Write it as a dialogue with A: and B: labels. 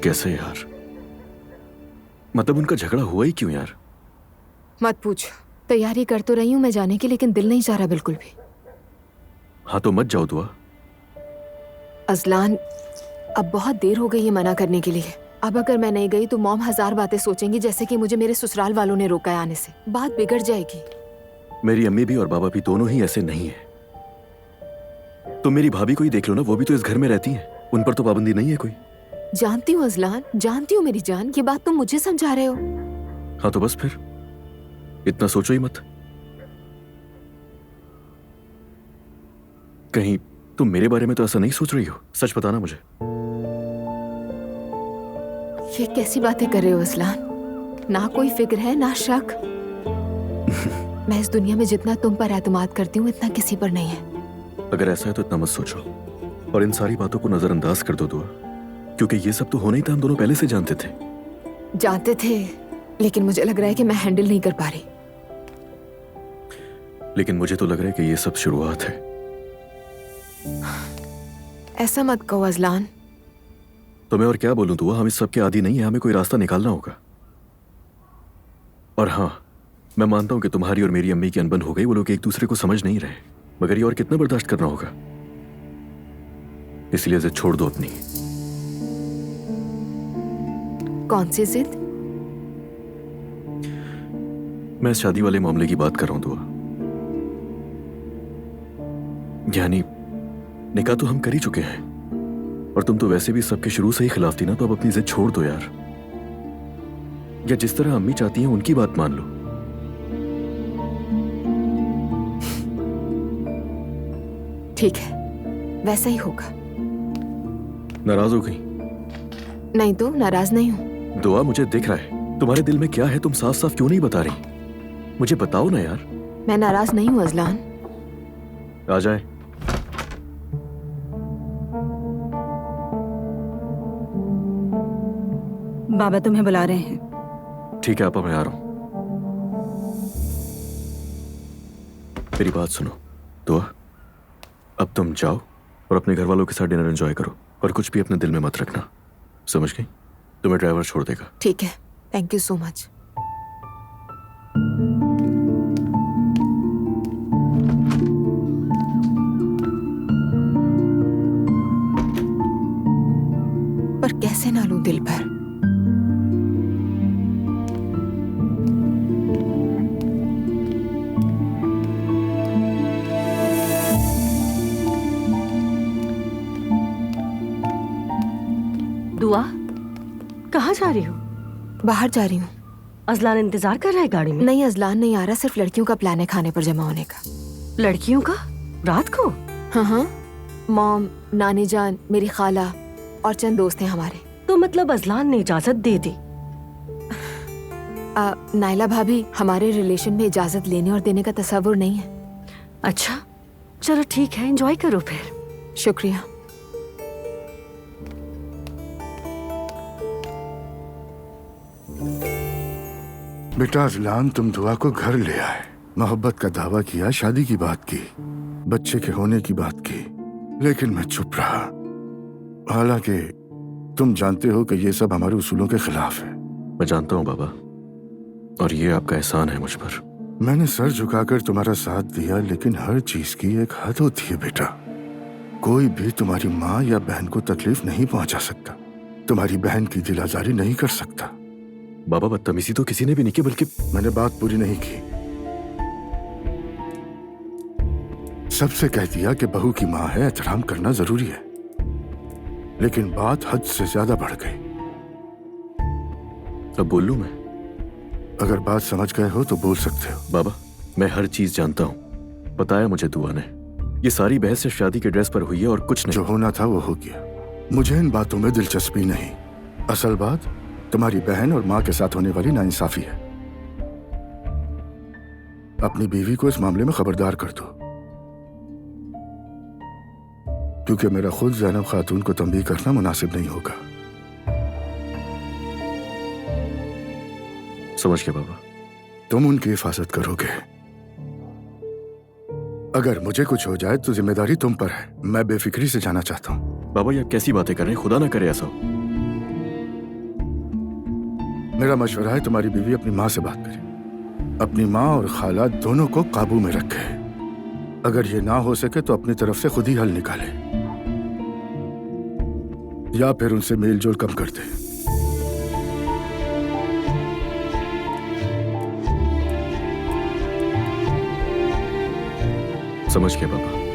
A: कैसे यार? मतलब उनका झगड़ा हुआ ही क्यों यार?
B: मत पूछ। तैयारी कर तो रही हूँ मैं जाने की, लेकिन दिल नहीं चाह रहा बिल्कुल भी।
A: हाँ तो मत जाओ दुआ।
B: अजलान, अब बहुत देर हो गई है मना करने के लिए। अब अगर मैं नहीं गई तो मॉम 1000 बातें सोचेंगी, जैसे कि मुझे मेरे ससुराल वालों ने रोका है आने से। बात बिगड़ जाएगी।
A: मेरी अम्मी भी और बाबा भी दोनों ही ऐसे नहीं है। तो मेरी भाभी को ही देख लो ना, वो भी तो इस घर में रहती हैं। उन पर तो पाबंदी नहीं है कोई।
B: जानती हूँ अजलान, जानती हूँ मेरी जान, ये बात तुम मुझे समझा रहे हो।
A: हाँ तो बस फिर इतना सोचो ही मत। कहीं तुम मेरे बारे में तो ऐसा नहीं सोच रही हो? सच बताना मुझे।
B: ये कैसी बातें कर रहे हो अजलान? ना कोई फिक्र है ना शक। मैं इस दुनिया में जितना तुम पर एतमाद करती हूँ इतना किसी पर नहीं है।
A: अगर ऐसा है तो इतना मत सोचो और इन सारी बातों को नजरअंदाज कर दो दुआ, क्योंकि ये सब तो होना ही था। हम दोनों पहले से जानते थे।
B: जानते थे, लेकिन मुझे लग रहा है कि मैं हैंडल नहीं कर पा रही।
A: लेकिन मुझे तो लग रहा है कि ये सब शुरुआत है।
B: ऐसा मत कहो अजलान।
A: तो मैं और क्या बोलूं दुआ, हम इस सब के आदी नहीं है। हमें कोई रास्ता निकालना होगा। और हाँ, मैं मानता हूं कि तुम्हारी और मेरी अम्मी की अनबन हो गई। वो लोग एक दूसरे को समझ नहीं रहे, मगर ये और कितना बर्दाश्त करना होगा। इसलिए जिद छोड़ दो अपनी।
B: कौन सी जिद?
A: मैं इस शादी वाले मामले की बात कर रहा हूं दुआ। यानी निकाह तो हम कर ही चुके हैं, और तुम तो वैसे भी सबके शुरू से ही खिलाफ थी ना। तो अब अपनी जिद छोड़ दो यार, या जिस तरह अम्मी चाहती हैं उनकी बात मान लो।
B: ठीक है, वैसा ही होगा।
A: नाराज हो गई?
B: नहीं तो नाराज नहीं हूँ।
A: दुआ, मुझे दिख रहा है तुम्हारे दिल में क्या है। तुम साफ साफ क्यों नहीं बता रही? मुझे बताओ ना यार।
B: मैं नाराज नहीं हूँ अजलान।
A: आ जाए।
C: बाबा तुम्हें बुला रहे हैं।
A: ठीक है आपा, मैं आ रहा हूं। मेरी बात सुनो दुआ, अब तुम जाओ और अपने घर वालों के साथ डिनर एंजॉय करो, और कुछ भी अपने दिल में मत रखना, समझ गई? तुम्हें ड्राइवर छोड़ देगा।
B: ठीक है, थैंक यू सो मच। पर कैसे ना लूं दिल पर।
C: दुआ, कहाँ जा रही हो?
B: बाहर जा रही हूँ।
C: अजलान इंतजार कर रहा है गाड़ी में?
B: नहीं, अजलान नहीं आ रहा। सिर्फ लड़कियों का प्लान है खाने पर जमा होने का।
C: लड़कियों का? रात को?
B: हाँ हाँ, मॉम, नानी जान, मेरी खाला और चंद दोस्त हैं हमारे।
C: तो मतलब अजलान ने इजाजत दे दी?
B: नाइला भाभी, हमारे रिलेशन में इजाजत लेने और देने का तस्वुर नहीं है।
C: अच्छा चलो ठीक है, एंजॉय करो फिर।
B: शुक्रिया।
D: बेटा अजलान, तुम दुआ को घर ले आए, मोहब्बत का दावा किया, शादी की बात की, बच्चे के होने की बात की, लेकिन मैं चुप रहा। हालांकि तुम जानते हो कि ये सब हमारे उसूलों के खिलाफ है।
A: मैं जानता हूं बाबा, और ये आपका एहसान है मुझ पर।
D: मैंने सर झुकाकर तुम्हारा साथ दिया, लेकिन हर चीज की एक हद होती है बेटा। कोई भी तुम्हारी माँ या बहन को तकलीफ नहीं पहुंचा सकता, तुम्हारी बहन की दिल आजारी नहीं कर सकता।
A: बाबा, बदतमीजी तो किसी ने भी नहीं की, बल्कि
D: मैंने बात पूरी नहीं की। सबसे कह दिया कि बहू की माँ है, एहतराम करना जरूरी है, लेकिन बात हद से ज्यादा बढ़ गई।
A: अब बोल लूं मैं?
D: अगर बात समझ गए हो तो बोल सकते हो।
A: बाबा, मैं हर चीज जानता हूँ, बताया मुझे दुआ ने। ये सारी बहस सिर्फ शादी के ड्रेस पर हुई है और कुछ नहीं।
D: जो होना था वो हो गया। मुझे इन बातों में दिलचस्पी नहीं। असल बात तुम्हारी बहन और माँ के साथ होने वाली नाइंसाफी है। अपनी बीवी को इस मामले में खबरदार कर दो, क्योंकि मेरा खुद ज़ैनब खातून को तंबीह करना मुनासिब नहीं होगा।
A: समझ गया बाबा।
D: तुम उनकी हिफाजत करोगे। अगर मुझे कुछ हो जाए तो जिम्मेदारी तुम पर है। मैं बेफिक्री से जाना चाहता हूँ।
A: बाबा, ये आप कैसी बातें कर रहे हैं? खुदा ना करे ऐसा हो।
D: मेरा मशवरा है तुम्हारी बीवी अपनी माँ से बात करे, अपनी माँ और खाला दोनों को काबू में रखे। अगर ये ना हो सके तो अपनी तरफ से खुद ही हल निकाले या फिर उनसे मेल जोल कम कर दे।
A: समझ गया पापा।